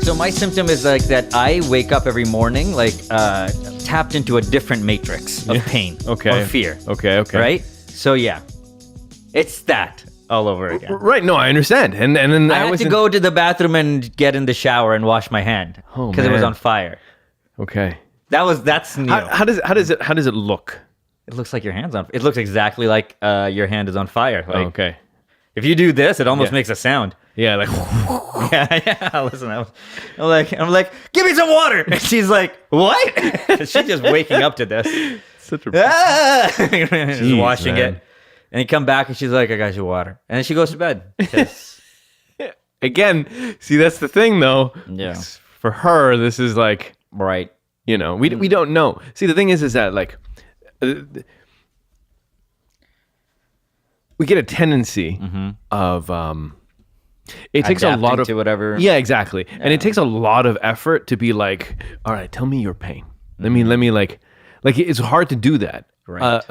So my symptom is like that I wake up every morning like tapped into a different matrix of pain or fear. Okay. Right? So yeah, it's that all over again. Right. No, I understand. And then I had to go to the bathroom and get in the shower and wash my hand because it was on fire. Okay. That's new. How does it look? It looks like your hand's on. It looks exactly like your hand is on fire. Like, Okay. If you do this, it almost makes a sound. Yeah, like yeah. Listen, I'm like, give me some water. And she's like, what? She's just waking up to this. such a Just washing it. And you come back and she's like, I got you water. And then she goes to bed. Again, see, that's the thing though. Yeah. For her, this is like, Right. you know, we don't know. See, the thing is that like we get a tendency of it takes a lot of to whatever. Yeah, exactly. Yeah. And it takes a lot of effort to be like, all right, tell me your pain. Let me like it's hard to do that. Right.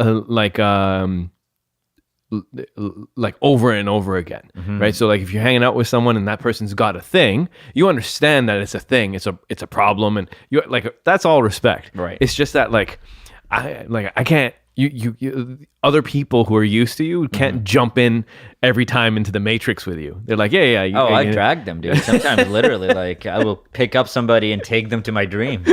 Like over and over again, right? So like if you're hanging out with someone and that person's got a thing, you understand that it's a thing, it's a problem, and you like that's all respect. Right. It's just that like I can't. You other people who are used to you can't jump in every time into the matrix with you. They're like, yeah. I drag them, dude. Sometimes literally, like I will pick up somebody and take them to my dream.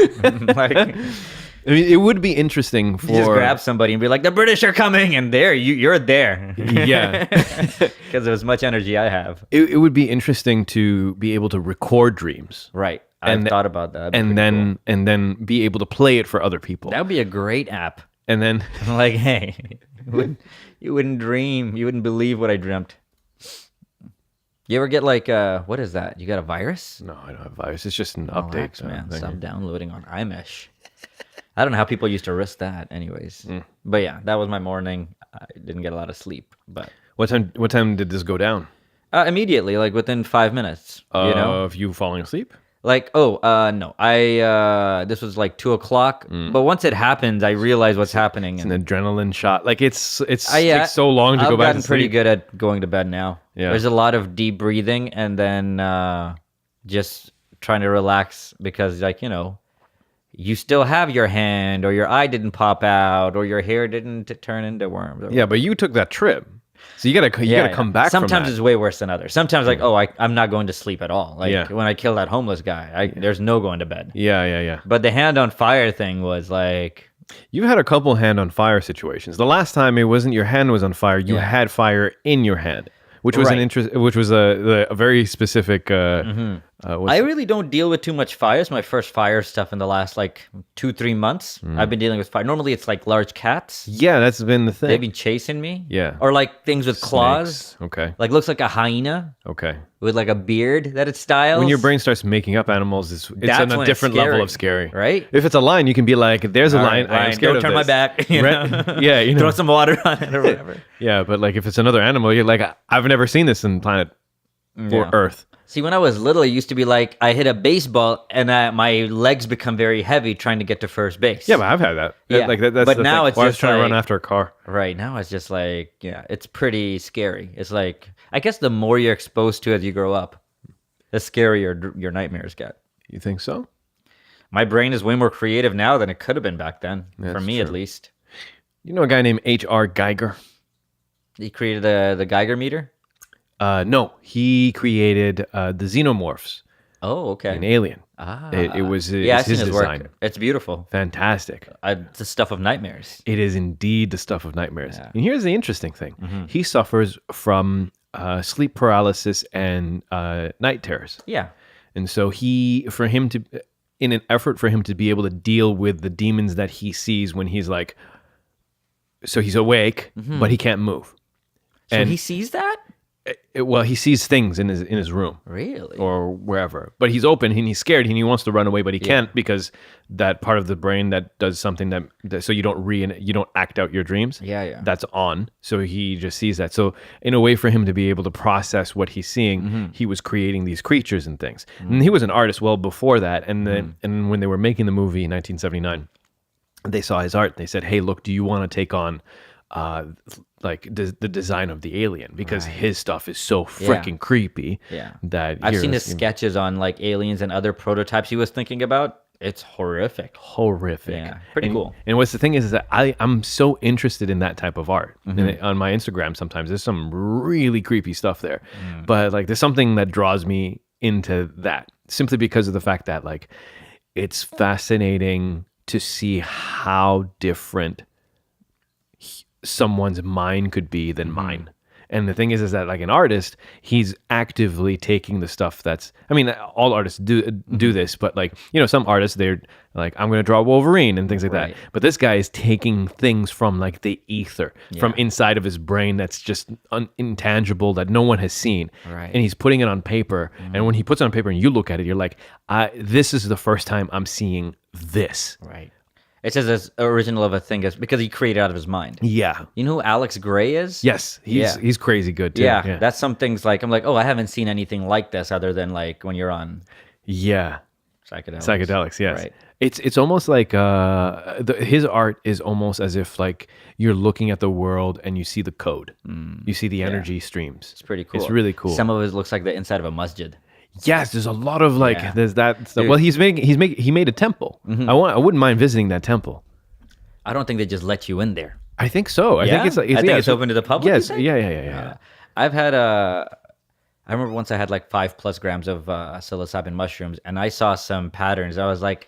Like, I mean, it would be interesting for you just grab somebody and be like, the British are coming, and you're there. Yeah, because of as much energy I have. It would be interesting to be able to record dreams, right? I've thought about that, and then be able to play it for other people. That would be a great app. And then like, hey, you wouldn't dream, you wouldn't believe what I dreamt. You ever get like, what is that? You got a virus? No, I don't have a virus. It's just an update. Man, stop downloading on iMesh. I don't know how people used to risk that anyways. But yeah, that was my morning. I didn't get a lot of sleep. But what time did this go down? Immediately, like within 5 minutes. Of you falling asleep? Like, no, this was like 2:00. But once it happens, I realize what's happening. It's an adrenaline shot. Like it takes so long to go back to sleep. I've gotten pretty good at going to bed now. Yeah. There's a lot of deep breathing and then just trying to relax because, like, you know, you still have your hand or your eye didn't pop out or your hair didn't turn into worms. Yeah, but you took that trip. So you gotta come back. Sometimes it's way worse than others. Sometimes like, I'm not going to sleep at all. Like when I killed that homeless guy, there's no going to bed. Yeah. But the hand on fire thing was like, you've had a couple hand on fire situations. The last time it wasn't your hand was on fire; you had fire in your hand, which was a very specific. I really don't deal with too much fire. It's my first fire stuff in the last like 2-3 months. I've been dealing with fire. Normally it's like large cats. Yeah, that's been the thing. They've been chasing me. Yeah. Or like things with claws. Snakes. Okay. Like looks like a hyena. Okay. With like a beard that it styles. When your brain starts making up animals, it's on a different level of scary. Right? If it's a lion, you can be like, there's a lion. I'm scared don't of turn this. my back. You know? Yeah, you know. Throw some water on it or whatever. Yeah, but like if it's another animal, you're like, I've never seen this in planet or Earth. See, when I was little, it used to be like I hit a baseball and my legs become very heavy trying to get to first base. Yeah, but I've had that. Yeah. That's but now it's just I was just trying to like, run after a car. Right, now it's just like, it's pretty scary. It's like, I guess the more you're exposed to as you grow up, the scarier your nightmares get. You think so? My brain is way more creative now than it could have been back then, for me at least. You know a guy named H.R.Giger? He created the Geiger meter? No, he created the xenomorphs. Oh, okay. An Alien. It was his design. Work. It's beautiful. Fantastic. It's the stuff of nightmares. It is indeed the stuff of nightmares. Yeah. And here's the interesting thing. He suffers from sleep paralysis and night terrors. Yeah. And so in an effort for him to be able to deal with the demons that he sees when he's like, so he's awake, but he can't move. So he sees that? Well, he sees things in his room, really, or wherever. But he's open and he's scared and he wants to run away, but he can't because that part of the brain that does something that so you don't act out your dreams. Yeah. That's on. So he just sees that. So in a way for him to be able to process what he's seeing, he was creating these creatures and things. And he was an artist well before that. And then and when they were making the movie in 1979, they saw his art. They said, "Hey, look, do you want to take on like the design of the alien, because his stuff is so freaking creepy. Yeah. That I've here seen is his sketches on like aliens and other prototypes he was thinking about. It's horrific. horrific. Yeah, pretty And- cool. And what's the thing is that I'm so interested in that type of art. Mm-hmm. And on my Instagram, sometimes there's some really creepy stuff there, Mm. but like there's something that draws me into that simply because of the fact that like it's fascinating to see how different someone's mind could be than Mm-hmm. mine. And the thing is that like an artist, he's actively taking the stuff that's, I mean, all artists do Mm-hmm. this, but like, you know, some artists, they're like, I'm going to draw Wolverine and things like Right. that. But this guy is taking things from like the ether, from inside of his brain that's just intangible, that no one has seen. Right. And he's putting it on paper. And when he puts it on paper and you look at it, you're like, this is the first time I'm seeing this. Right. It's as original of a thing as because he created out of his mind. Yeah. You know who Alex Gray is? Yes. He's crazy good too. Yeah, that's some things like I'm like, oh, I haven't seen anything like this other than like when you're on Yeah. psychedelics. Yes. Right. It's almost like his art is almost as if like you're looking at the world and you see the code. You see the energy streams. It's pretty cool. It's really cool. Some of it looks like the inside of a masjid. Yes, there's a lot of like Yeah. there's that stuff. Dude. Well, he made a temple. I wouldn't mind visiting that temple. I don't think they just let you in there. I think so. I Yeah? think it's like I think it's open to the public, you Yes. think? Yeah. I've had I remember once I had like 5+ grams of psilocybin mushrooms, and I saw some patterns. I was like,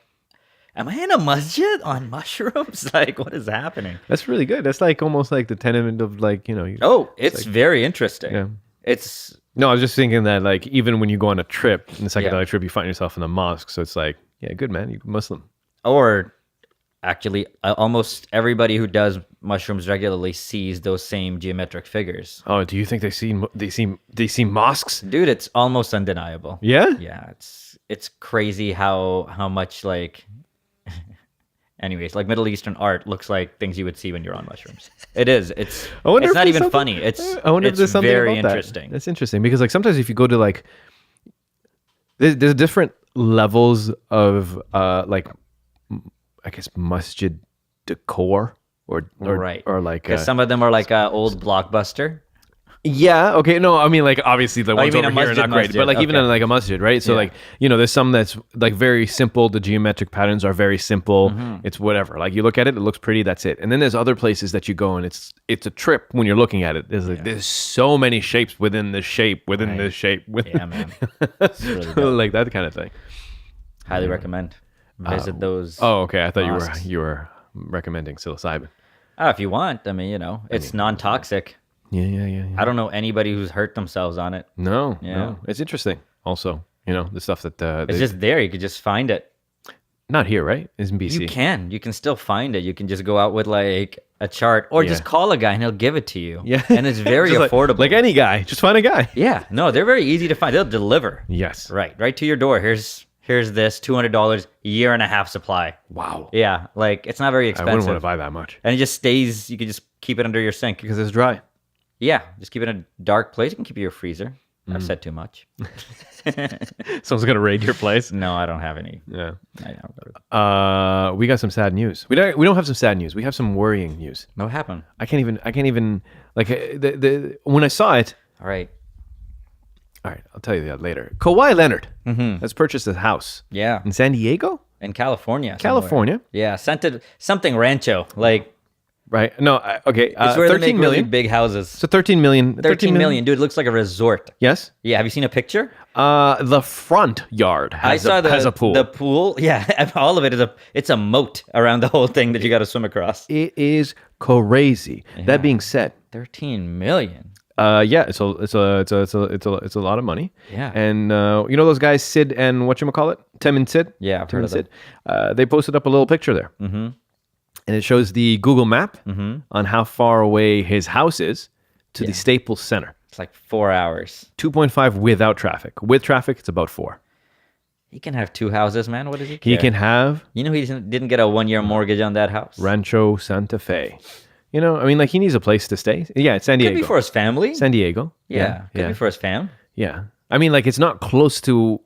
"Am I in a masjid on mushrooms? Like, what is happening?" That's really good. That's like almost like the tenement of like, you know. Oh, it's very interesting. Yeah. It's No, I was just thinking that like even when you go on a trip, in the psychedelic trip, you find yourself in the mosque. So it's like, yeah, good man, you're Muslim. or actually almost everybody who does mushrooms regularly sees those same geometric figures. Oh, do you think they see mosques? Dude, it's almost undeniable. Yeah. Yeah, it's crazy how much like anyways, like Middle Eastern art looks like things you would see when you're on mushrooms. It is. It's I wonder it's if not there's even something- funny. It's I wonder if it's there's something very about interesting. that. That's interesting because like sometimes if you go to like there's different levels of like I guess masjid decor or Right. or like Because some of them are like old Blockbuster. yeah, okay, no, I mean like obviously the ones mean over a here are not masjid, great, but like even okay. in like a masjid, right? So Yeah. like you know there's some that's like very simple. The geometric patterns are very simple. Mm-hmm. It's whatever. Like you look at it, it looks pretty. That's it. And then there's other places that you go and it's a trip when you're looking at it. There's like there's so many shapes within this shape within Right. this shape. Yeah, man. It's really dope. like that kind of thing. Highly recommend. Visit those. Oh, okay. I thought mosques. you were recommending psilocybin. If you want. I mean, you know, it's non-toxic. Yeah. I don't know anybody who's hurt themselves on it. No, Yeah. no, it's interesting. Also, you know, the stuff that It's just there. You could just find it. not here, right? It's in BC. You can still find it. You can just go out with like a chart or just call a guy and he'll give it to you. Yeah. And it's very Just affordable. Like any guy, just find a guy. Yeah. No, they're very easy to find. They'll deliver. Yes. Right to your door. Here's this $200, year and a half supply. Wow. Yeah. Like it's not very I expensive. wouldn't want to buy that much And it just stays, you can just keep it under your sink. because it's dry. Yeah. Just keep it in a dark place. You can keep it in your freezer. Mm. I've said too much. Someone's gonna raid your place. No, I don't have any. Yeah. I don't. We got some sad news. We don't have some sad news. We have some worrying news. What happened? I can't even like when I saw it. All right. All right, I'll tell you that later. Kawhi Leonard has purchased a house Yeah. in San Diego, In California. somewhere. California. Yeah. Something rancho. Like Right? No, okay. it's where they 13 make million. really big houses. So 13 million. 13 million. Dude, it looks like a resort. Yes. Yeah. Have you seen a picture? The front yard has a pool. The pool. Yeah. All of it it's a moat around the whole thing that you got to swim across. It is crazy. That being said, 13 million. yeah, it's a lot of money. Yeah. And you know those guys, Sid and whatchamacallit? Tim and Sid? Yeah, I've Tim heard and of Sid. They posted up a little picture there. Mm-hmm. And it shows the Google map on how far away his house is to the Staples Center. It's like 4 hours. 2.5 without traffic. With traffic, it's about 4. He can have 2 houses, man. What does he He care? can have You know, he didn't get a 1-year mortgage on that house. Rancho Santa Fe. You know, I mean, like he needs a place to stay. Yeah, it's San Diego. Could be for his family. San Diego. Yeah. Could yeah, be for his fam. yeah. I mean, like it's not close to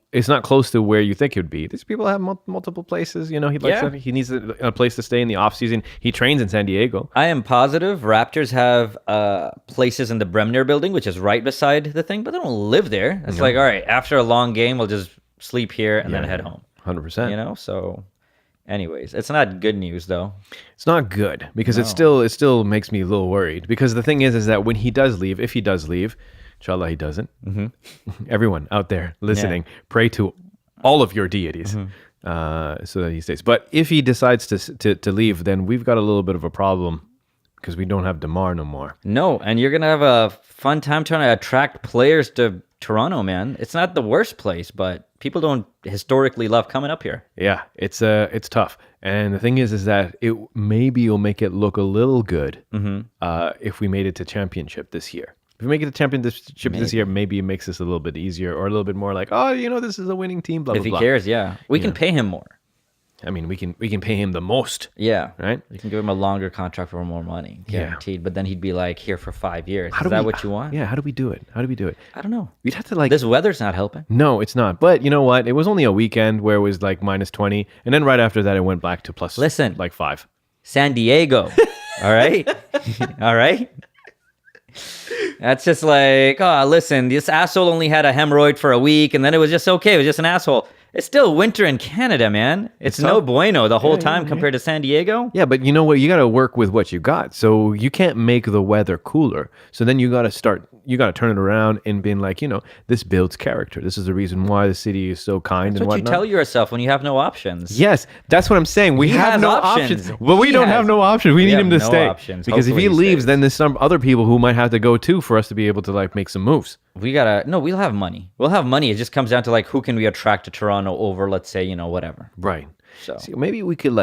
where you think it would be. These people have multiple places. You know, he needs a place to stay in the off season. He trains in San Diego. I am positive Raptors have places in the Bremner building, which is right beside the thing, but they don't live there. It's like, all right, after a long game, we'll just sleep here and then head home. 100%. You know, so anyways, it's not good news though. It's not good because it still makes me a little worried, because the thing is that when he does leave, if he does leave, inshallah he doesn't. Everyone out there listening, pray to all of your deities so that he stays. But if he decides to leave, then we've got a little bit of a problem because we don't have DeMar no more. No, and you're gonna have a fun time trying to attract players to Toronto, man. It's not the worst place, but people don't historically love coming up here. Yeah, it's tough. And the thing is that it maybe will make it look a little good if we made it to championship this year. If we make it to championship this year, maybe it makes this a little bit easier or a little bit more like, oh, you know, this is a winning team, blah, If blah, blah. he cares, yeah. We can pay him more. I mean, we can pay him the most. Yeah. Right? We can give him a longer contract for more money, guaranteed. But then he'd be like, here for 5 years. Is that what you want? Yeah, how do we do it? I don't know. We'd have to like... This weather's not helping. No, it's not. But you know what? It was only a weekend where it was like minus 20. And then right after that, it went back to plus like 5. San Diego. All right? All right? That's just like, oh, listen, this asshole only had a hemorrhoid for a week, and then it was just okay. It was just an asshole. It's still winter in Canada, man. It's no bueno the whole time compared to San Diego. Yeah, but you know what? You got to work with what you got. So you can't make the weather cooler. So then you got to turn it around and being like, you know, this builds character. This is the reason why the city is so kind and whatnot. whatnot. You tell yourself when you have no options. Yes, that's what I'm saying. We have no options. But we don't have no options. We need him to stay. Because if he leaves, then there's some other people who might have to go too for us to be able to like make some moves. We'll have money. We'll have money. It just comes down to like, who can we attract to Toronto over, let's say, you know, whatever. Right. So see, maybe we could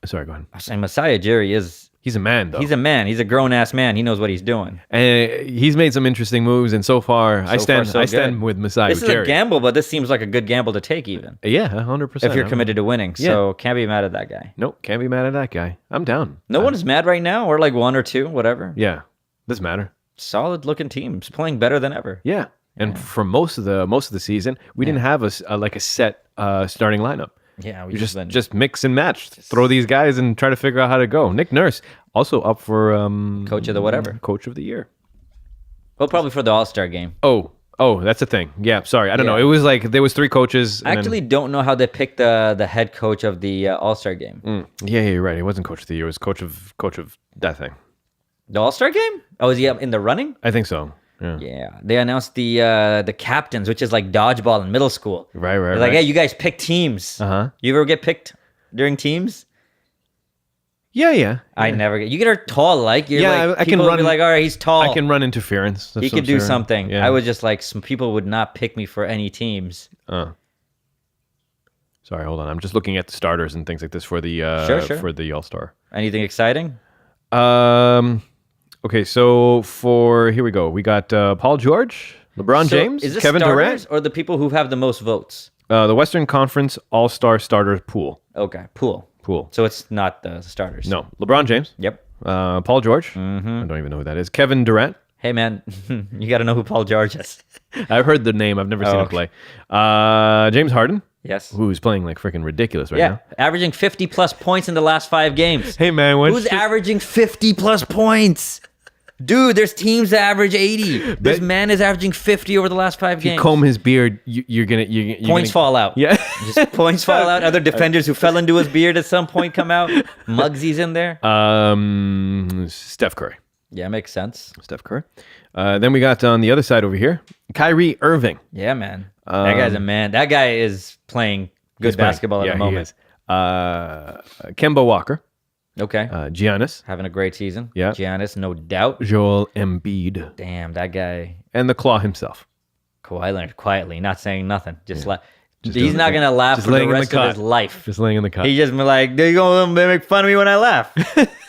sorry, go ahead. And Messiah Jerry he's a man though. He's a man. He's a grown ass man. He knows what he's doing. And he's made some interesting moves. And so far, I stand with Messiah This is Jerry. a gamble, but this seems like a good gamble to take even. Yeah, 100%. If you're committed to winning. So can't be mad at that guy. Nope, can't be mad at that guy. I'm down. No one's mad right now, or like 1 or 2, whatever. Yeah, doesn't matter. Solid looking teams playing better than ever. Yeah. And for most of the season, we didn't have a set starting lineup. Yeah, we just mix and match, throw these guys and try to figure out how to go. Nick Nurse also up for coach of the whatever, coach of the year. Well, probably for the All-Star game. Oh, that's a thing. Yeah, sorry, I don't know. It was like there was 3 coaches. I actually don't know how they picked the head coach of the All-Star game. Yeah, you're right. It wasn't coach of the year. It was coach of that thing. The All-Star game? Oh, is he up in the running? I think so. Yeah. They announced the captains, which is like dodgeball in middle school. Right. They're like, hey, you guys pick teams. You ever get picked during teams? Yeah. I never get. You get her tall, like you're like, I can run. Be like, all right, he's tall. I can run interference. He could do something. Yeah. I was just like, some people would not pick me for any teams. Sorry, hold on. I'm just looking at the starters and things like this for the Sure. for the All-Star. Anything exciting? Okay, so here we go. We got Paul George, LeBron James, is this Kevin Durant, or the people who have the most votes? The Western Conference All-Star starter pool. Okay, pool. So it's not the starters. No, LeBron James. Yep. Paul George. I don't even know who that is. Kevin Durant. Hey man, you got to know who Paul George is. I've heard the name. I've never seen him play. James Harden. Yes. Who's playing like freaking ridiculous right now. Averaging 50 plus points in the last 5 games. Hey man, who's averaging 50 plus points? Dude, there's teams that average 80. This man is averaging 50 over the last 5 games. You comb his beard, you're gonna points fall out. Yeah, just points fall out. Other defenders who fell into his beard at some point come out. Muggsy's in there. Steph Curry. Yeah, makes sense. Steph Curry. Then we got on the other side over here, Kyrie Irving. Yeah, man. That guy's a man. That guy is playing good basketball at the moment. Kemba Walker. Okay. Giannis. Having a great season. Yeah. Giannis, no doubt. Joel Embiid. Damn, that guy. And the Claw himself. Kawhi Leonard, quietly, not saying nothing. He's not going to laugh for the rest of his life. Just laying in the cut. He's just like, they're going to make fun of me when I laugh.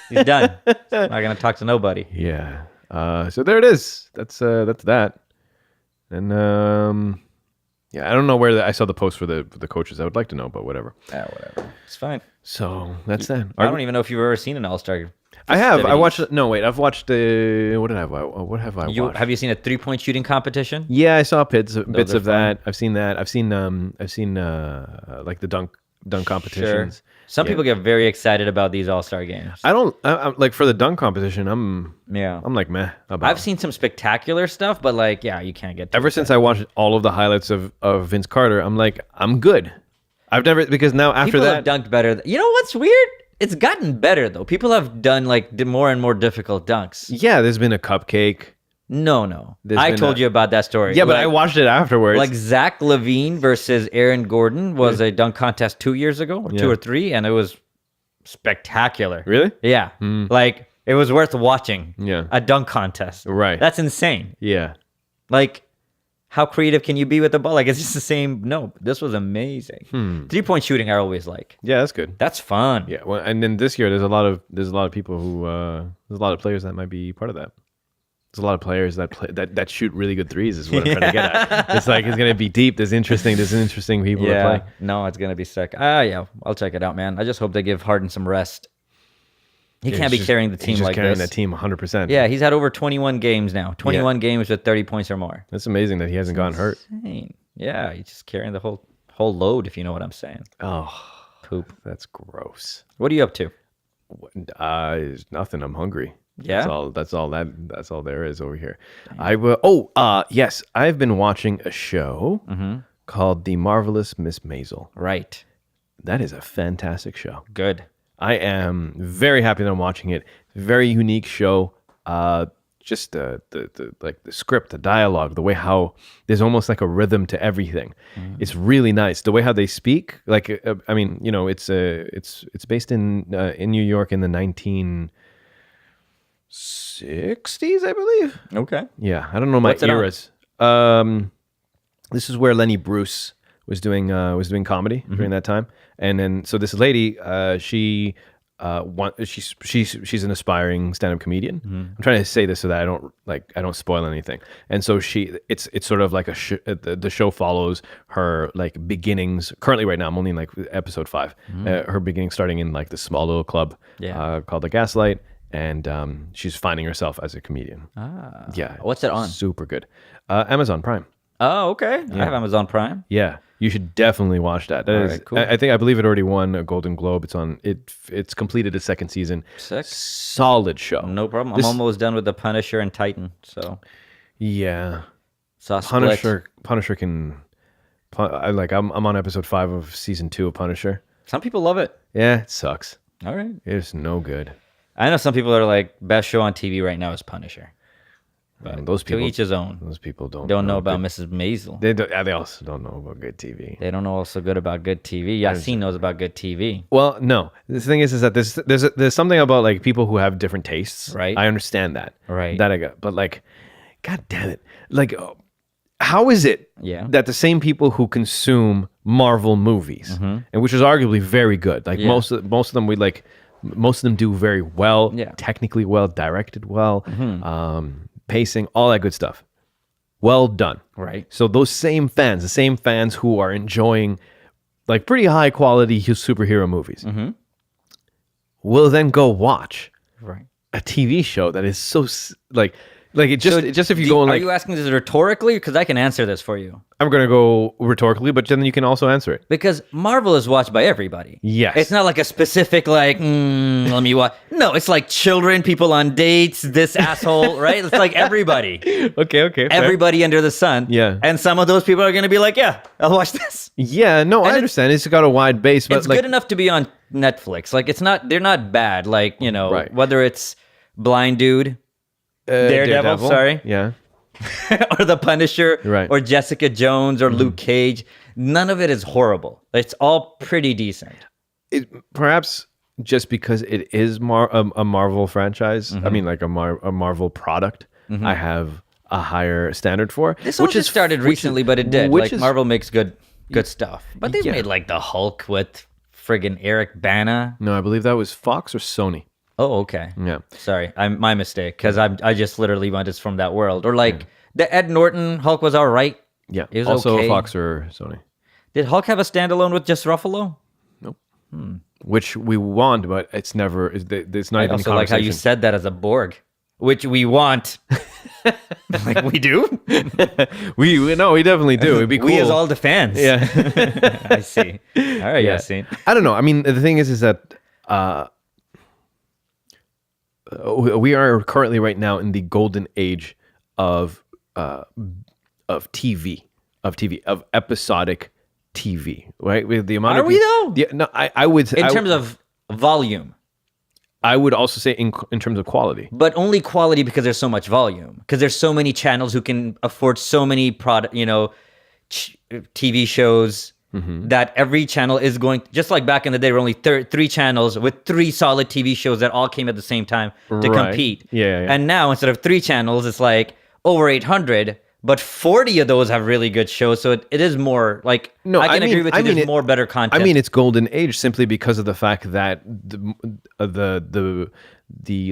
He's done. Not going to talk to nobody. Yeah. So there it is. That's that. And yeah, I don't know where I saw the post for the coaches. I would like to know, but whatever. Yeah, whatever. It's fine. So that's that. I don't even know if you've ever seen an All-Star. I have. I festivities. watched. No, wait. I've watched. What have I watched? Have you seen a 3-point shooting competition? Yeah, I saw bits are of that. fun. I've seen that. I've seen like the dunk competitions. Some people get very excited about these All-Star games. I'm like for the dunk competition. I'm like meh about. I've seen some spectacular stuff, but like, yeah, you can't get too Ever since I watched all of the highlights of Vince Carter, I'm like, I'm good. I've never, because now after people that, have dunked better. You know what's weird? It's gotten better though. People have done like more and more difficult dunks. yeah, there's been a cupcake. No. There's I been told you about that story. Yeah, but I watched it afterwards. Like Zach LaVine versus Aaron Gordon was a dunk contest 2 years ago, or 2 or 3, and it was spectacular. Really? Yeah. Like it was worth watching. Yeah. A dunk contest. Right. That's insane. Yeah. Like, how creative can you be with the ball? Like, it's just the same. No, this was amazing. 3-point shooting, I always like. Yeah, that's good. That's fun. Yeah. Well, and then this year, there's a lot of people who there's a lot of players that might be part of that. There's a lot of players that play that shoot really good threes. Is what I'm trying to get at. It's like it's gonna be deep. There's interesting people to play. No, it's gonna be sick. Yeah, I'll check it out, man. I just hope they give Harden some rest. He can't be carrying the team he's just like carrying this. that team 100%. Yeah, he's had over 21 games now. 21 games with 30 points or more. That's amazing that he hasn't gotten hurt. Insane. Yeah, he's just carrying the whole load, if you know what I'm saying. Oh, Poop. that's gross. What are you up to? It's nothing. I'm hungry. Yeah? That's all there is over here. I will. Yes, I've been watching a show called The Marvelous Miss Maisel. Right. That is a fantastic show. Good. I am very happy that I'm watching it. Very unique show. Just the like the script, the dialogue, the way how there's almost like a rhythm to everything. It's really nice. The way how they speak, like I mean, you know, it's based in New York in the 1960s, I believe. Okay. Yeah, I don't know my What's it on? eras. This is where Lenny Bruce was doing comedy during that time, and then so this lady, she's an aspiring stand-up comedian. I'm trying to say this so that I don't spoil anything. And so it's sort of like the show follows her like beginnings. Currently, right now, I'm only in like episode 5. Her beginnings starting in like this small little club called the Gaslight, and she's finding herself as a comedian. Yeah, What's it on? Super good. Amazon Prime. Oh, okay. I have Amazon Prime. Yeah, you should definitely watch that. That is, right, cool. I believe it already won a Golden Globe. It's completed its second season. Sick. Solid show. No problem. I'm almost done with The Punisher and Titan, so Yeah, saw Split. Punisher can. I'm on episode 5 of season 2 of Punisher. Some people love it. Yeah, it sucks. All right. It's no good. I know some people are like, best show on TV right now is Punisher. But Those people, to each his own. Those people don't know about Mrs. Maisel. They also don't know about good TV. They don't know also good about good TV. Yasin knows about good TV. Well, no. The thing is that there's something about like people who have different tastes. Right. I understand that. Right. That I got, but like, God damn it! Like, how is it that the same people who consume Marvel movies, and which is arguably very good, like most of them most of them do very well, technically well, directed well, pacing, all that good stuff. Well done. Right. So the same fans who are enjoying like pretty high quality superhero movies, will then go watch a TV show that is so like it just if you go and are you asking this rhetorically? Because I can answer this for you. I'm gonna go rhetorically, but then you can also answer it. Because Marvel is watched by everybody. Yes. It's not like a specific like, let me watch. No, it's like children, people on dates, this asshole, right? It's like everybody. Okay, fair. Everybody under the sun. Yeah. And some of those people are gonna be like, yeah, I'll watch this. Yeah, no, I understand. It's got a wide base, but It's good enough to be on Netflix. Like they're not bad. Like, you know, whether it's Blind Dude, Daredevil, sorry. Yeah. or The Punisher, Right. or Jessica Jones, or Luke Cage. None of it is horrible. It's all pretty decent. Perhaps just because it is a Marvel franchise, I mean, like a Marvel product, I have a higher standard for. This all just started recently, but it did. Like Marvel makes good stuff. But they made like the Hulk with friggin' Eric Bana. No, I believe that was Fox or Sony. Oh, okay. Yeah. Sorry, my mistake, because I just literally went it's from that world. Or like the Ed Norton Hulk was all right. Yeah. It was also okay. Fox or Sony. Did Hulk have a standalone with just Ruffalo? Nope. which we want, but it's never. It's not I even also a like how conversation. you said that as a Borg, which we want. Like we do. we definitely do. It'd be cool. We as all the fans. Yeah. I see. All right, Yeah. Yasin. I don't know. I mean, the thing is that we are currently right now in the golden age of TV, of episodic TV, right? With the amount Are of we though? Yeah, no, I would In terms of volume, I would also say in terms of quality. but only quality because there's so much volume. Because there's so many channels who can afford so many TV shows. That every channel is going, just like back in the day, there were only 3 channels with 3 solid TV shows that all came at the same time to Right. compete. Yeah. And now instead of 3 channels, it's like over 800, but 40 of those have really good shows. So it is more like, No, I can agree with you. There's it- more better content. I mean, it's golden age simply because of the fact that the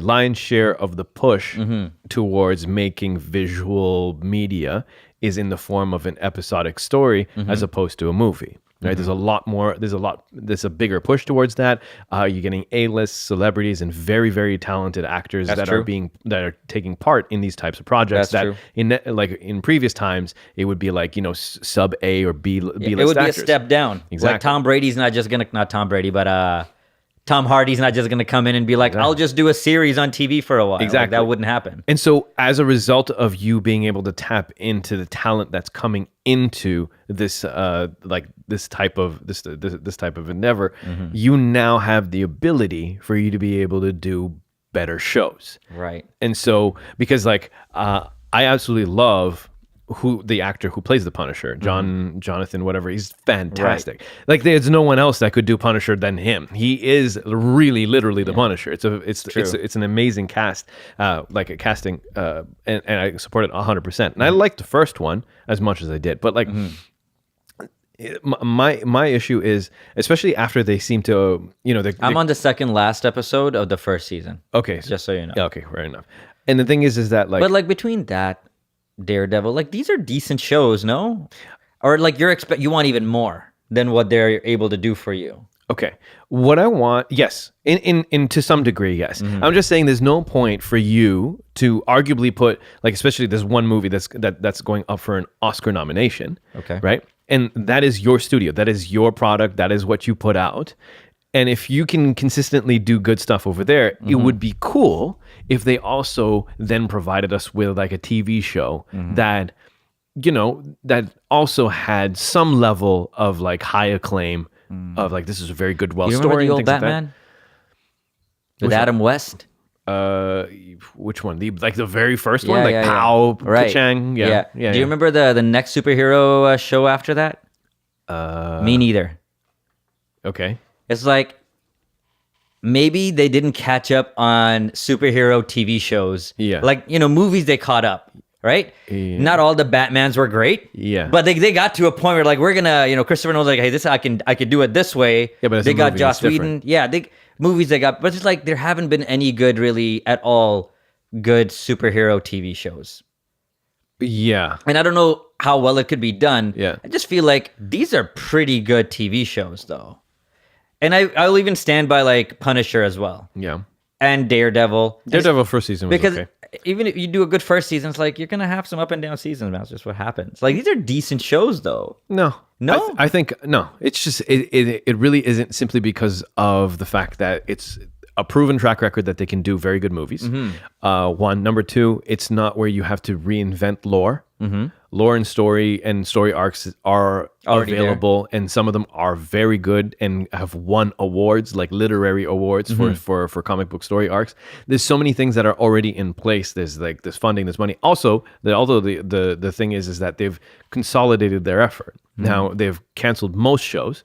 lion's share of the push towards making visual media is in the form of an episodic story as opposed to a movie. Right? There's a lot more. There's a bigger push towards that. You're getting A-list celebrities and very, very talented actors That's that true. are taking part in these types of projects. That's that true. in previous times it would be like sub A or B list it would be actors. a step down. Exactly. Like Tom Brady's not Tom Brady, but Tom Hardy's not just gonna come in and be like, I'll just do a series on TV for a while. Like, Exactly. that wouldn't happen. And so, as a result of you being able to tap into the talent that's coming into this, this type of endeavor, you now have the ability for you to be able to do better shows. Right. And so, because I absolutely love the actor who plays the Punisher, Jonathan, whatever, he's fantastic. Like there's no one else that could do Punisher than him. He is really, literally the Punisher. It's an amazing cast, like a casting, and I support it 100%. And I liked the first one as much as I did, but like. My issue is, especially after they seem to, I'm on the second last episode of the first season. okay, Just so you know. yeah, okay, fair enough. And the thing is that like, But like between that, Daredevil, like these are decent shows, no? Or like you want even more than what they're able to do for you. okay, what I want, yes, in to some degree, yes. I'm just saying, there's no point for you to arguably put, like, especially this one movie that's going up for an Oscar nomination. Okay. Right, and that is your studio, that is your product, that is what you put out. And if you can consistently do good stuff over there, it would be cool if they also then provided us with like a TV show that, that also had some level of like high acclaim of like, this is a very good, well You remember story. the old and things Batman? With Adam West? Like that. Which one? The very first one, Yeah, like yeah, yeah. Pow, Right. Ka-chang. Yeah. Do you remember the next superhero show after that? Me neither. Okay. It's like maybe they didn't catch up on superhero TV shows. Yeah. Like, movies they caught up, right? Yeah. Not all the Batmans were great. Yeah. But they got to a point where like we're gonna, Christopher Nolan's like, hey, this I could do it this way. Yeah, but as they a got movie, Joss it's different. Whedon. Yeah, movies they got, but it's like there haven't been any good really at all good superhero TV shows. Yeah. And I don't know how well it could be done. Yeah. I just feel like these are pretty good TV shows, though. And I'll even stand by like Punisher as well, Yeah. and Daredevil. Daredevil first season was Because okay. even if you do a good first season, it's like you're gonna have some up and down seasons, man. That's just what happens. Like these are decent shows, though. No. No? I think no. It's just it really isn't, simply because of the fact that it's a proven track record that they can do very good movies. One. Number two, it's not where you have to reinvent lore. Lore and story arcs are Already available, and some of them are very good and have won awards, like literary awards for comic book story arcs. There's so many things that are already in place. There's like this funding, this money. Also, the thing is that they've consolidated their effort. Now they've canceled most shows,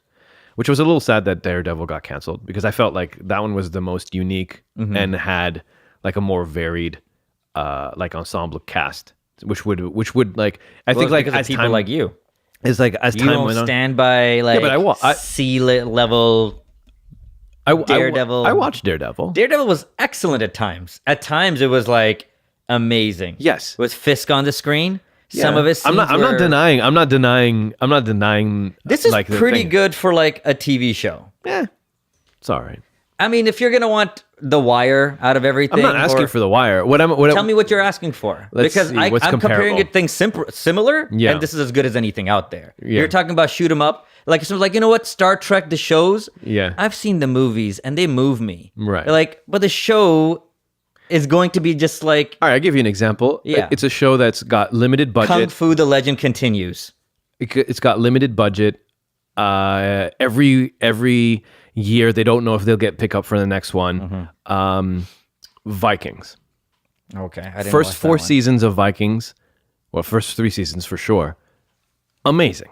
which was a little sad that Daredevil got canceled, because I felt like that one was the most unique and had like a more varied like ensemble cast, which would like, I think, like because as of people time, like you. it's like as You time don't went on. stand by like but C level. Daredevil. I watched Daredevil. Daredevil was excellent at times. At times, it was like amazing. Yes. With Fisk on the screen. Some of his scenes I'm not denying. This is like, the pretty thing. good for like a TV show. Yeah. It's all right. I mean, if you're gonna want The Wire out of everything, I'm not asking for The Wire. Tell me what you're asking for, Let's because see, I'm what's comparing comparable? it things similar, Yeah. and this is as good as anything out there. Yeah. You're talking about shoot 'em up, like so, like you know what, Star Trek, the shows. Yeah. I've seen the movies and they move me. Right. Like, but the show is going to be just like All right, I'll give you an example. Yeah. It's a show that's got limited Kung budget. Fu: The Legend Continues. It's got limited budget. Every year they don't know if they'll get pick up for the next one. Vikings. Okay, I didn't First watch that 4 one. seasons of Vikings, well, first 3 seasons for sure. Amazing.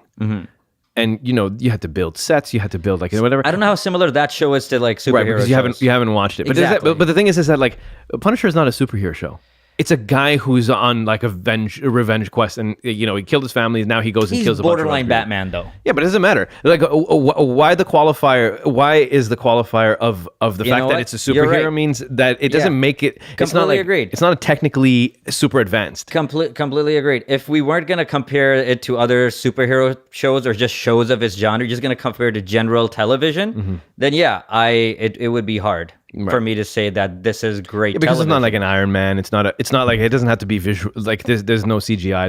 And you had to build sets, you had to build like whatever. I don't know how similar that show is to like superhero Right, because shows. you haven't watched it. But, Exactly. but the thing is that like Punisher is not a superhero show. It's a guy who's on like a revenge quest, and he killed his family. Now he goes and He's kills a bunch of borderline other people. Batman, though. Yeah, but it doesn't matter. Like, why the qualifier? Why is the qualifier of the You fact know that what? it's a You're superhero right. means that it doesn't Yeah. make it? It's not Completely like agreed. It's not technically super advanced. Completely agreed. If we weren't going to compare it to other superhero shows or just shows of its genre, just going to compare it to general television, then yeah, it would be hard for me to say that this is great Yeah, because television. it's not like an Iron Man. It's not like it doesn't have to be visual. Like there's no CGI.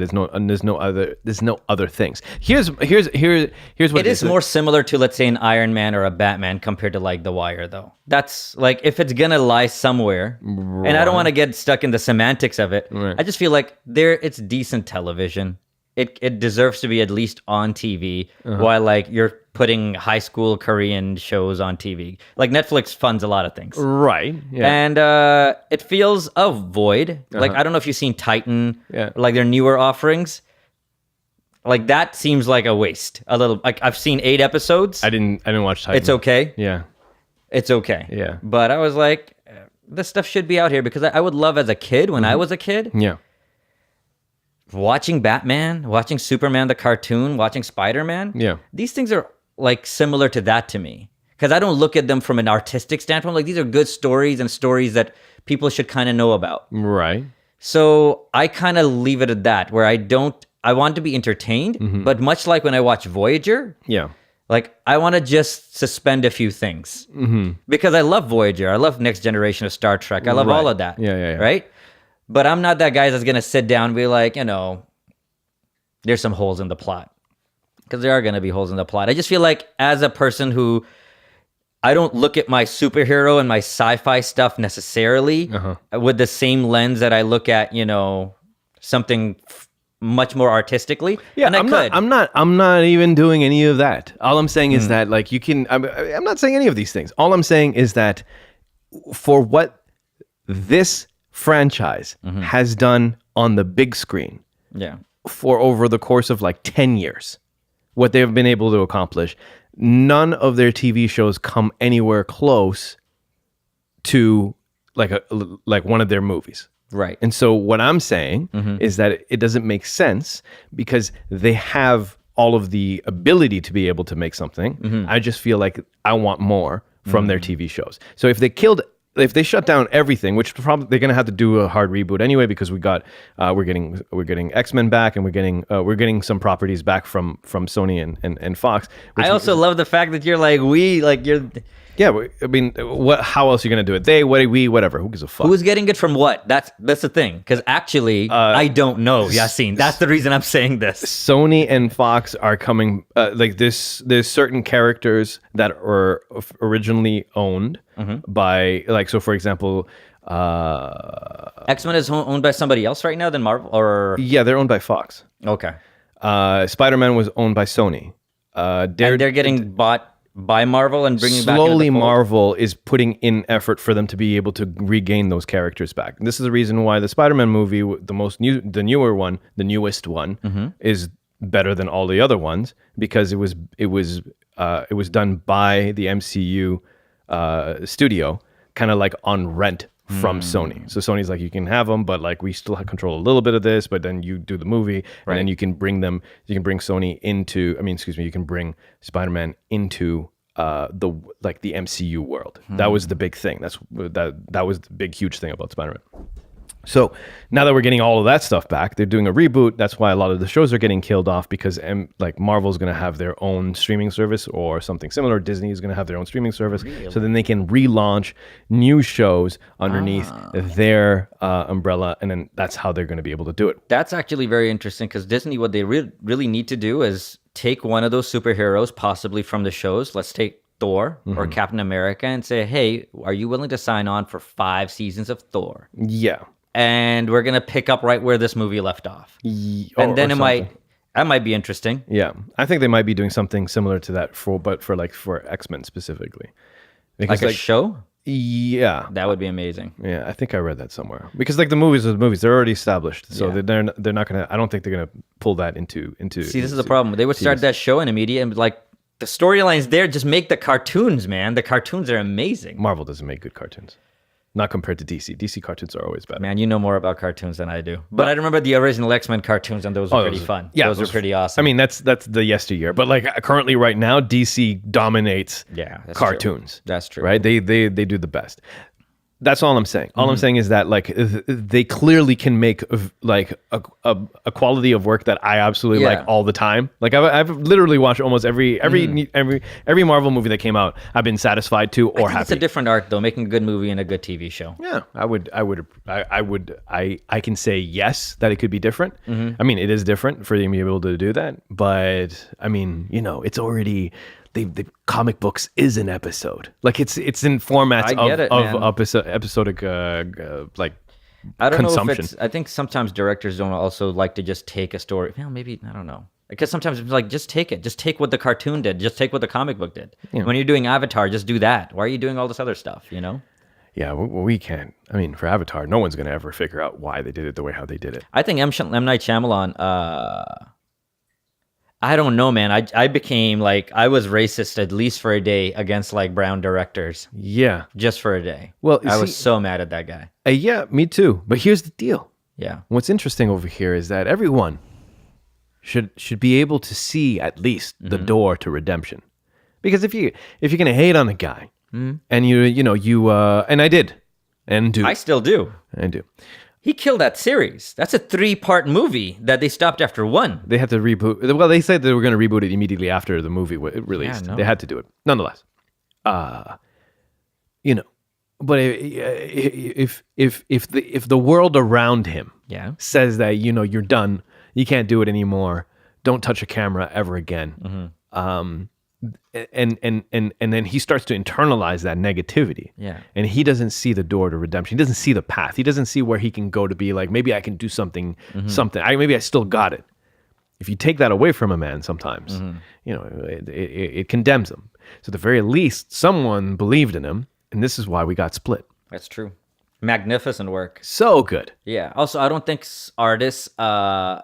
There's no other things. Here's what It is more similar to, let's say, an Iron Man or a Batman compared to like The Wire, though. That's like if it's gonna lie somewhere, and I don't want to get stuck in the semantics of it. Right. I just feel like it's decent television. It deserves to be at least on TV, while like you're putting high school Korean shows on TV. Like Netflix funds a lot of things. right. Yeah. And it feels a void. Like, I don't know if you've seen Titan, Yeah. like their newer offerings. Like that seems like a waste. A little. Like I've seen 8 episodes. I didn't watch Titan. It's okay. Yeah. It's okay. Yeah. But I was like, this stuff should be out here because I would love as a kid, when I was a kid, Yeah. watching Batman, watching Superman the cartoon, watching Spider-Man. Yeah. These things are like similar to that to me. Because I don't look at them from an artistic standpoint. Like these are good stories and stories that people should kind of know about. Right. So I kind of leave it at that, where I want to be entertained, but much like when I watch Voyager, Yeah. like I want to just suspend a few things because I love Voyager. I love Next Generation of Star Trek. I love all Right. of that. Yeah. Right? But I'm not that guy that's going to sit down and be like, there's some holes in the plot. Because there are going to be holes in the plot. I just feel like as a person who, I don't look at my superhero and my sci-fi stuff necessarily with the same lens that I look at, something much more artistically. Yeah, and I'm not even doing any of that. All I'm saying is that like you can. I'm not saying any of these things. All I'm saying is that for what this franchise has done on the big screen Yeah. for over the course of like 10 years, what they've been able to accomplish, none of their TV shows come anywhere close to like one of their movies. Right. And so what I'm saying is that it doesn't make sense because they have all of the ability to be able to make something. I just feel like I want more from their TV shows. So if they shut down everything, which probably they're going to have to do a hard reboot anyway, because we're getting X-Men back, and we're getting some properties back from Sony and Fox. I also love the fact that you're like, Yeah, I mean, how else are you going to do it? Whatever. Who gives a fuck? who's getting it from what? That's the thing. Because actually, I don't know, Yasin. That's the reason I'm saying this. Sony and Fox are coming. Like this, there's certain characters that were originally owned by, like, so for example, X-Men is owned by somebody else right now than Marvel, or yeah, they're owned by Fox. okay, Spider-Man was owned by Sony. and they're getting bought by Marvel and bringing back Slowly, into the fold. Marvel is putting in effort for them to be able to regain those characters back. And this is the reason why the Spider-Man movie, the newest one, is better than all the other ones, because it was done by the MCU studio, kind of like on rent from Sony. So Sony's like, you can have them, but like we still have control a little bit of this, but then you do the movie, and then you can bring Sony into, you can bring Spider-Man into the MCU world. That was the big thing. That was the big huge thing about Spider-Man. So now that we're getting all of that stuff back, they're doing a reboot. That's why a lot of the shows are getting killed off, because like Marvel's going to have their own streaming service or something similar. Disney is going to have their own streaming service. Really? So then they can relaunch new shows underneath their umbrella, and then that's how they're going to be able to do it. That's actually very interesting, because Disney, what they really need to do is take one of those superheroes, possibly from the shows. Let's take Thor or Captain America and say, hey, are you willing to sign on for 5 seasons of Thor? Yeah. And we're gonna pick up right where this movie left off, and then that might be interesting. Yeah, I think they might be doing something similar to that for X-Men specifically, because, like a show. Yeah, that would be amazing. Yeah, I think I read that somewhere, because like the movies they're already established, so they're not gonna. I don't think they're gonna pull that into. See, this is the problem. They would start that show in immediate and like the storylines there. Just make the cartoons, man. The cartoons are amazing. Marvel doesn't make good cartoons. Not compared to DC. DC cartoons are always better. Man, you know more about cartoons than I do. But I remember the original X-Men cartoons, and those were pretty fun. Yeah, those were pretty awesome. I mean, that's the yesteryear. But like currently, right now, DC dominates cartoons. True. That's true. Right? They do the best. That's all I'm saying. All I'm saying is that like they clearly can make like a quality of work that I absolutely like all the time. Like I've literally watched almost every Marvel movie that came out. I've been satisfied to or happy. It's a different art though, making a good movie and a good TV show. Yeah, I can say yes that it could be different. I mean, it is different for them to be able to do that, but I mean, it's already. The comic books is an episode. Like it's in formats of episodic like I don't consumption. know if it's, I think sometimes directors don't also like to just take a story. Well, maybe I don't know. Because sometimes it's like just take it. Just take what the cartoon did. Just take what the comic book did. Yeah. When you're doing Avatar, just do that. Why are you doing all this other stuff? Yeah, we can't. I mean, for Avatar, no one's going to ever figure out why they did it the way how they did it. I think M Night Shyamalan. I don't know, man. I became like, I was racist at least for a day against like brown directors. Yeah. Just for a day. Well, I was so mad at that guy. Yeah, me too. But here's the deal. Yeah. What's interesting over here is that everyone should be able to see at least the door to redemption. Because if you're going to hate on a guy and and I did and do. I still do. I do. He killed that series. That's a 3-part movie that they stopped after 1. They had to reboot. Well, they said they were going to reboot it immediately after the movie released. Yeah, no. They had to do it. Nonetheless, but if the world around him says that you're done, you can't do it anymore, don't touch a camera ever again. And then he starts to internalize that negativity. Yeah. And he doesn't see the door to redemption. He doesn't see the path. He doesn't see where he can go to be like, maybe I can do something. Maybe I still got it. If you take that away from a man sometimes, it condemns him. So at the very least, someone believed in him, and this is why we got split. That's true. Magnificent work. So good. Yeah. Also, I don't think artists, I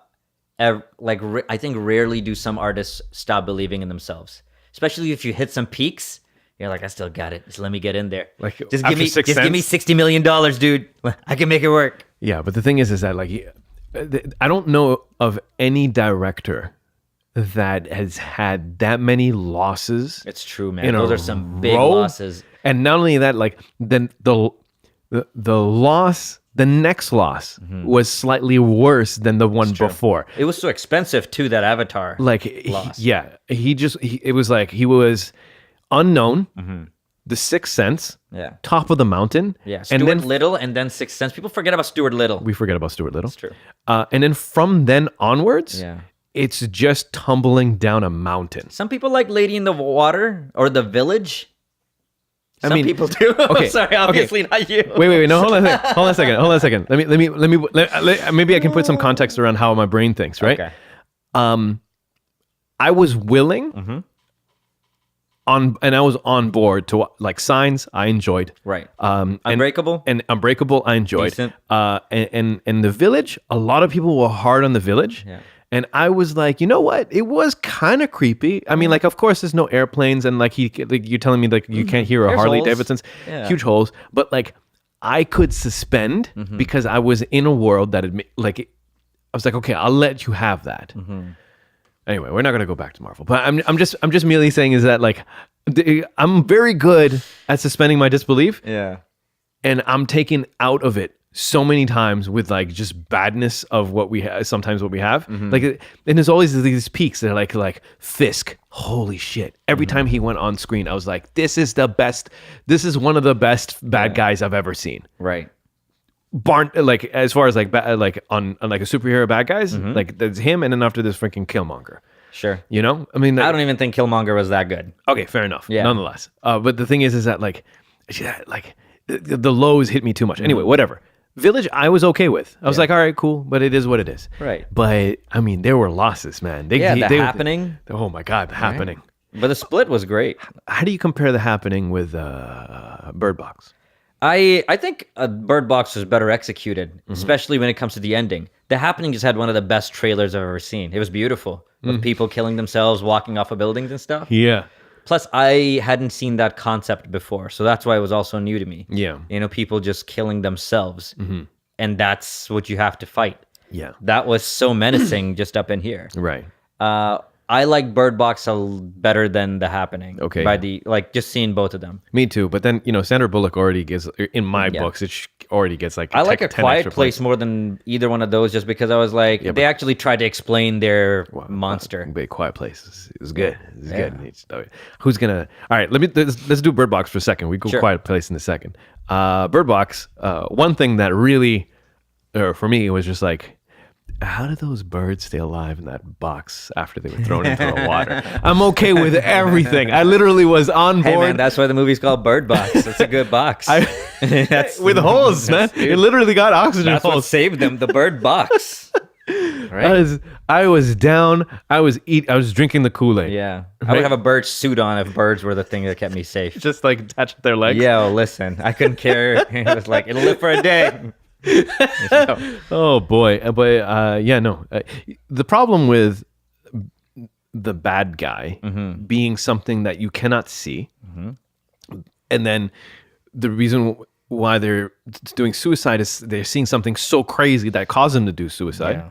think rarely do some artists stop believing in themselves. Especially if you hit some peaks, you're like, I still got it. Just let me get in there. Like, just give me $60 million, dude. I can make it work. Yeah, but the thing is that like, I don't know of any director that has had that many losses. It's true, man. Those are some big losses. And not only that, like then the loss. The next loss was slightly worse than the one before. It was so expensive too, that Avatar loss. It was like he was unknown, The Sixth Sense, Top of the Mountain. Yeah, Stuart Little and then Sixth Sense. People forget about Stuart Little. We forget about Stuart Little. That's true. And then from then onwards, it's just tumbling down a mountain. Some people like Lady in the Water or The Village. Some people do. Okay. Sorry, obviously not you. Wait. No, hold on a second. Let me. Maybe I can put some context around how my brain thinks. Right. Okay. I was willing and I was on board to like Signs. I enjoyed. Right. Unbreakable. And Unbreakable. I enjoyed. Decent. And The Village. A lot of people were hard on The Village. Yeah. And I was like, you know what? It was kind of creepy. I mean, like, of course, there's no airplanes, and like you're telling me like you can't hear a Harley Davidson's, huge holes. But like, I could suspend because I was in a world that I was like, okay, I'll let you have that. Anyway, we're not gonna go back to Marvel, but I'm just merely saying is that like, I'm very good at suspending my disbelief. Yeah. And I'm taken out of it so many times with like just badness of what we have, sometimes what we have. Mm-hmm. Like, and there's always these peaks that are like Fisk. Holy shit. Every Mm-hmm. time he went on screen, I was like, this is the best. This is one of the best bad guys I've ever seen. Right. Like as far as like on like a superhero bad guys, Mm-hmm. like there's him, and then after this freaking Killmonger. Sure. You know, I mean, I don't even think Killmonger was that good. okay, fair enough. Yeah. Nonetheless, but the thing is that like the lows hit me too much. Anyway, whatever. Village, I was okay with. I was like, all right, cool, but it is what it is. Right. But I mean, there were losses, man. The Happening. Oh my god, the Happening. But The Split was great. How do you compare the Happening with Bird Box? I think Bird Box was better executed, Mm-hmm. especially when it comes to the ending. The Happening just had one of the best trailers I've ever seen. It was beautiful, with people killing themselves, walking off of buildings and stuff. Yeah. Plus, I hadn't seen that concept before, so that's why it was also new to me. Yeah. You know, people just killing themselves, and that's what you have to fight. Yeah. That was so menacing just up in here. Right. I like Bird Box better than The Happening. Okay. Just seeing both of them. Me too. But then Sandra Bullock already gets in my books. It already gets like I like A 10 Quiet extra Place points. more than either one of those, just because I was like, they actually tried to explain their monster. But Quiet Place is good. It's good. Who's gonna? All right, let's do Bird Box for a second. We go Sure. Quiet Place in a second. Bird Box. One thing that really, for me, was just like, how did those birds stay alive in that box after they were thrown into the water? I'm okay with everything. I literally was on board. Hey man, that's why the movie's called Bird Box. It's a good box. That's, with holes, man. It literally got oxygen that's what holes. saved them. The Bird Box. Right? I was down. I was drinking the Kool-Aid. Yeah, I would have a bird suit on if birds were the thing that kept me safe. Just like attached to their legs. Yeah, well, listen, I couldn't care. It was like it'll live for a day. Oh boy, but yeah, no. The problem with the bad guy being something that you cannot see, and then the reason why they're doing suicide is they're seeing something so crazy that caused them to do suicide. Yeah.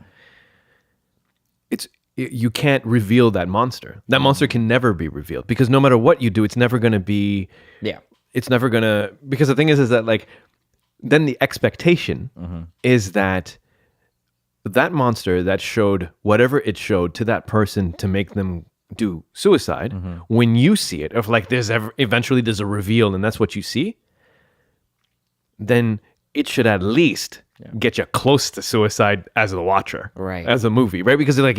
You can't reveal that monster. That monster can never be revealed because no matter what you do, it's never going to be. Yeah. It's never going to, because the thing is that like. Then the expectation is that that monster that showed whatever it showed to that person to make them do suicide, when you see it, if like eventually there's a reveal and that's what you see, then it should at least get you close to suicide as the watcher, Right. As a movie, right? Because like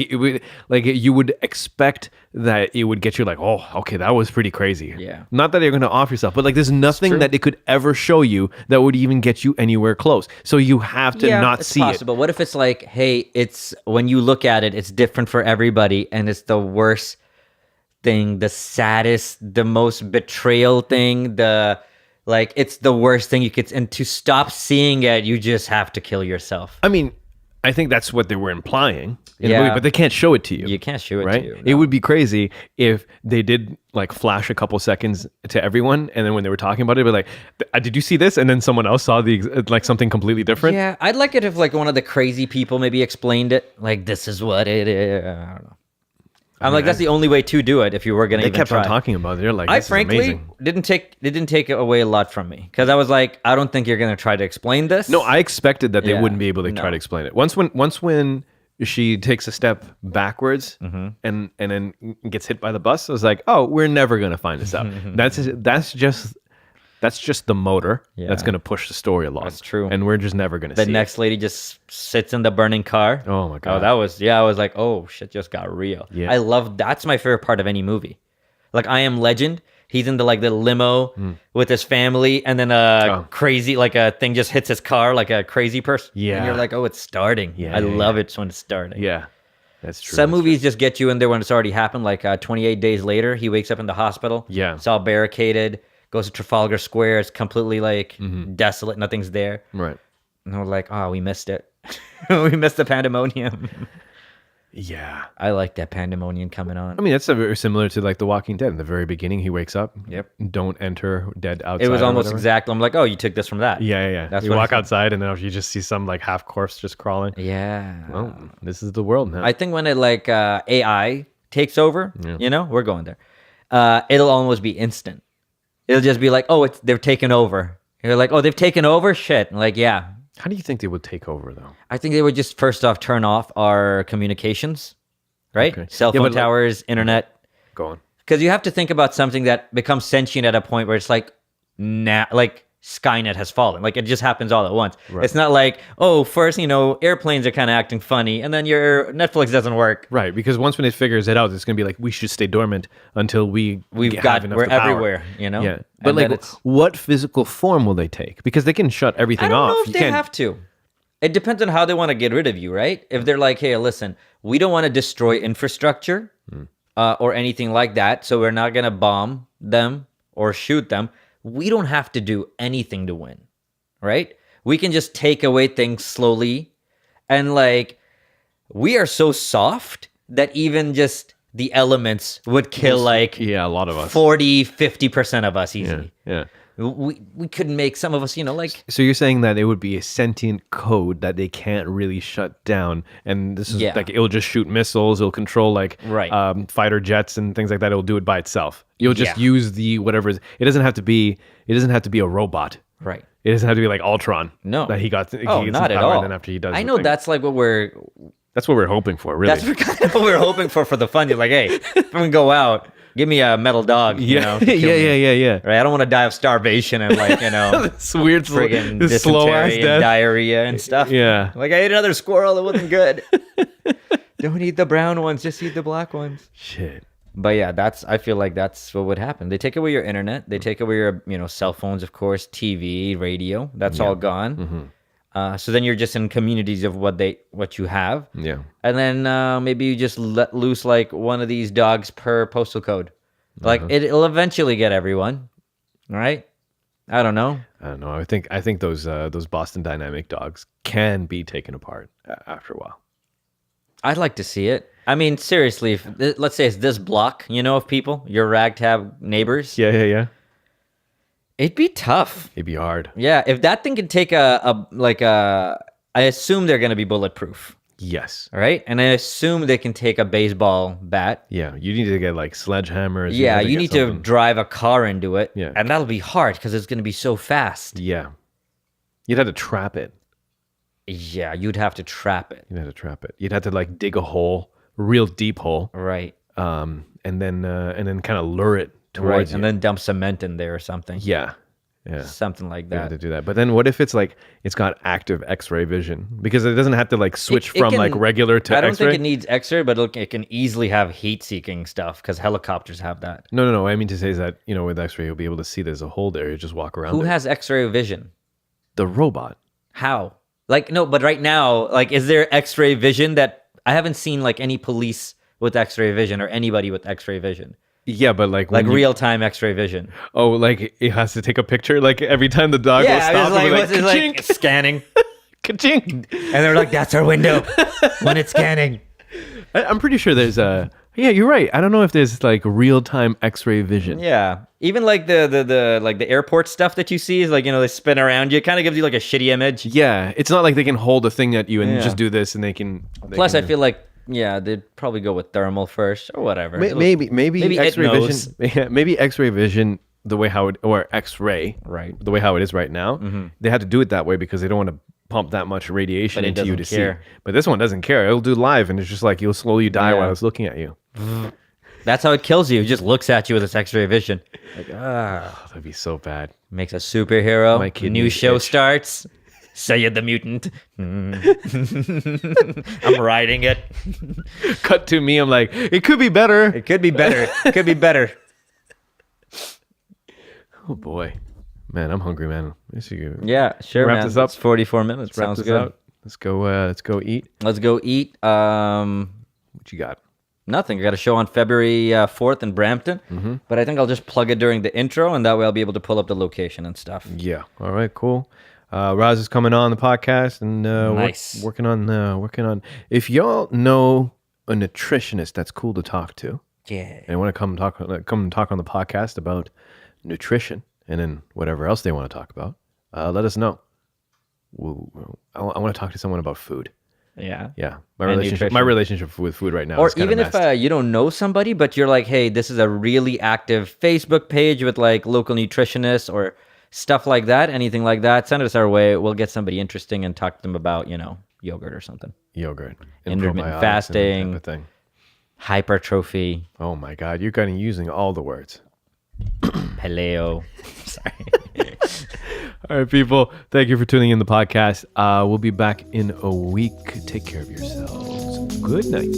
you would expect that it would get you like, oh, okay, that was pretty crazy. Yeah. Not that you're going to off yourself, but like there's nothing that it could ever show you that would even get you anywhere close. So you have to not it's see possible. What if it's like, hey, it's when you look at it, it's different for everybody, and it's the worst thing, the saddest, the most betrayal thing, it's the worst thing you could, and to stop seeing it, you just have to kill yourself. I mean, I think that's what they were implying in the Yeah. movie, but they can't show it to you. You can't show it right? to you. It would be crazy if they did like flash a couple seconds to everyone, and then when they were talking about it, be like, "Did you see this?" And then someone else saw like something completely different. Yeah, I'd like it if like one of the crazy people maybe explained it, like this is what it is. I don't know. I'm like, that's the only way to do it if you were gonna. They even kept try. on talking about it. They're like, I this is frankly amazing. didn't take away a lot from me because I was like, I don't think you're gonna try to explain this. No, I expected that they Yeah, wouldn't be able to try no. to explain it. Once when she takes a step backwards Mm-hmm. and then gets hit by the bus, I was like, oh, we're never gonna find this out. That's just the motor that's Yeah. gonna push the story along. That's true. And we're just never gonna The see next lady just sits in the burning car. Oh my God. that was I was like, oh shit, just got real. Yeah. I love that's my favorite part of any movie. Like I Am Legend. He's in the limo with his family, and then crazy a thing just hits his car like a crazy person. Yeah. and you're like, oh, it's starting. Yeah, I yeah, love it when it's starting. it. Yeah. That's true. Some movies just get you in there when it's already happened. Like 28 days later, he wakes up in the hospital. Yeah. It's all barricaded. Goes to Trafalgar Square. It's completely desolate. Nothing's there. Right. And we're like, oh, we missed it. We missed the pandemonium. Yeah. I like that pandemonium coming on. I mean, that's very similar to like The Walking Dead. In the very beginning, he wakes up. Yep. Don't enter dead outside. It was or almost whatever. exact. I'm like, oh, you took this from that. Yeah. That's you what I walk thought. outside and then you just see some like half corpse just crawling. Yeah. Well, this is the world now. I think when it AI takes over, we're going there. It'll almost be instant. It'll just be like, oh, they're taking over. You're like, oh, they've taken over? Shit. I'm like, yeah. How do you think they would take over, though? I think they would just first off turn off our communications, right? Okay. Cell Yeah, phone but, like- towers, internet. Go on. Because you have to think about something that becomes sentient at a point where it's like, like Skynet has fallen. Like it just happens all at once. Right. It's not like, oh, first, airplanes are kind of acting funny, and then your Netflix doesn't work. Right, because once when it figures it out, it's going to be like, we should stay dormant until we're We're power. everywhere, Yeah. But And then like, what physical form will they take? Because they can shut I everything don't off. know if they have to. It depends on how they want to get rid of you, right? If they're like, hey, listen, we don't want to destroy infrastructure or anything like that, so we're not going to bomb them or shoot them. We don't have to do anything to win, right? We can just take away things slowly. And like, we are so soft that even just the elements would kill like Yeah, a lot of us. 40, 50% of us easily. Yeah. We could make some of us, like... So you're saying that it would be a sentient code that they can't really shut down, and this is Yeah. like it'll just shoot missiles, it'll control like Right. fighter jets and things like that. It'll do it by itself. You'll just Yeah. use the whatever. It doesn't have to be. It doesn't have to be a robot. Right. It doesn't have to be like Ultron. No. That he gets Oh, some not at power, all. And then after he does, I the know thing. that's like what we're... That's what we're hoping for, really. That's kind of what we're hoping for the fun. You're like, hey, if I'm going to go out, give me a metal dog, yeah, to kill me. yeah. Right? I don't want to die of starvation and like, This weird, friggin' this slow ass dysentery and death. diarrhea and stuff. Yeah. Like I ate another squirrel. It wasn't good. Don't eat the brown ones. Just eat the black ones. Shit. But yeah, I feel like that's what would happen. They take away your internet. They take away your, cell phones, of course, TV, radio. That's all gone. So then you're just in communities of what you have. Yeah. And then maybe you just let loose like one of these dogs per postal code. Like it'll eventually get everyone, right? I don't know. I don't know. I think those Boston Dynamic dogs can be taken apart after a while. I'd like to see it. I mean, seriously, if let's say it's this block, of people, your ragtag neighbors. Yeah. It'd be tough. It'd be hard. Yeah, if that thing could take I assume they're gonna be bulletproof, Yes. right? And I assume they can take a baseball bat. Yeah. You need to get like sledgehammers. Yeah, you get need to something. drive a car into it. Yeah. And that'll be hard because it's gonna be so fast. Yeah. You'd have to trap it. Yeah, you'd have to trap it. You'd have to like dig a hole, real deep hole, Right. and then kind of lure it Right. towards you. And then dump cement in there or something. Yeah. Something like You have to that. do that. But then what if it's like it's got active X-ray vision? Because it doesn't have to like switch It from can- like regular to I don't X-ray. think it needs X-ray, but it can easily have heat-seeking stuff because helicopters have that. No. What I mean to say is that with X-ray you'll be able to see there's a hole there. You just walk around. Who it. has X-ray vision? The robot? How? Like, no, but right now, like, is there X-ray vision that I haven't seen like any police with X-ray vision or anybody with X-ray vision? Yeah, but like Like when you- real-time X-ray vision. Oh, like it has to take a picture like every time the dog will Yeah, stop. it's like, it'll what's be it like ka-chink, scanning. ka-chink. And they're like, that's our window when it's scanning. I'm pretty sure there's a. Yeah, you're right. I don't know if there's like real-time X-ray vision. Yeah. Even like the airport stuff that you see is like, they spin around you. It kind of gives you like a shitty image. Yeah, it's not like they can hold a thing at you and Yeah. just do this, and they can. Plus, I feel like, they'd probably go with thermal first or whatever. Maybe Maybe it X-ray knows. vision. Yeah, maybe X-ray vision the way how it or X-ray Right. the way how it is right now. They had to do it that way because they don't want to pump that much radiation But it into you to doesn't care. see. But this one doesn't care. It'll do live, and it's just like you'll slowly die Yeah. while it's looking at you. That's how it kills you. It just looks at you with its X-ray vision. Like, Oh, that'd be so bad. makes a superhero. My New kidneys show itch. starts. Syed the mutant. I'm riding it. Cut to me. I'm like, it could be better. It could be better. It could be better. Oh boy, man, I'm hungry, man. Let's go. Yeah, sure, Wrap man. this up. It's 44 minutes. Wrap Sounds this good. out. Let's go. Let's go eat. Let's go eat. What you got? Nothing. I got a show on February 4th in Brampton, but I think I'll just plug it during the intro, and that way I'll be able to pull up the location and stuff. Yeah. All right. Cool. Roz is coming on the podcast and Nice. working on. If y'all know a nutritionist that's cool to talk to, Yeah. and want to come talk on the podcast about nutrition and then whatever else they want to talk about, let us know. I want to talk to someone about food. Yeah. Yeah, And nutrition. my relationship with food right now. Or is kinda even if messed. you don't know somebody, but you're like, hey, this is a really active Facebook page with like local nutritionists or stuff like that, anything like that, send us our way. We'll get somebody interesting and talk to them about, yogurt or something. Yogurt. And Intermittent probiotics fasting. and that type of thing. Hypertrophy. Oh my God. You're kind of using all the words. Paleo. Sorry. All right, people. Thank you for tuning in the podcast. We'll be back in a week. Take care of yourselves. Good night.